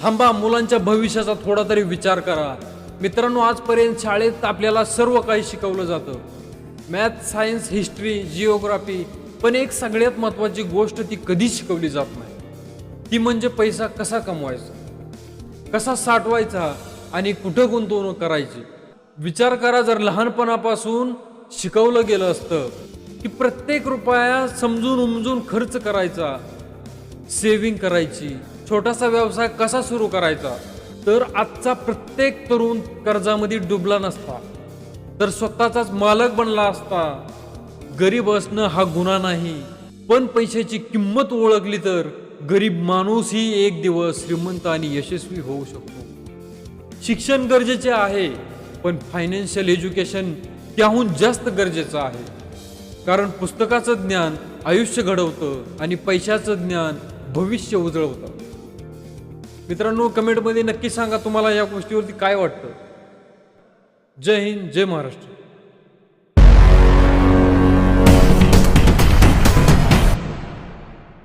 थांबा, मुलांच्या भविष्याचा थोडा तरी विचार करा. मित्रांनो, आजपर्यंत शाळेत आपल्याला सर्व काही शिकवलं जातं. Math, science, history, geography. पण एक सगळ्यात महत्त्वाची गोष्ट ती कधीच शिकवली जात नाही. ती म्हणजे पैसा कसा कमवायचा, कसा साठवायचा आणि कुठं गुंतवणूक करायची. विचार करा, जर लहानपणापासून शिकवलं गेलं असतं की प्रत्येक रुपया समजून उमजून खर्च करायचा, सेव्हिंग करायची, छोटासा व्यवसाय कसा सुरू करायचा, तर आजचा प्रत्येक तरुण कर्जामध्ये डुबला नसता, तर स्वतःचाच मालक बनला असता. गरीब असणं हा गुन्हा नाही, पण पैशाची किंमत ओळखली तर गरीब माणूसही एक दिवस श्रीमंत आणि यशस्वी होऊ शकतो. शिक्षण गरजेचे आहे, पण फायनान्शियल एज्युकेशन त्याहून जास्त गरजेचं आहे. कारण पुस्तकाचं ज्ञान आयुष्य घडवतं आणि पैशाचं ज्ञान भविष्य उजळवतं. मित्रांनो, कमेंटमध्ये नक्की सांगा तुम्हाला या गोष्टीवरती काय वाटतं. जय हिंद, जय महाराष्ट्र.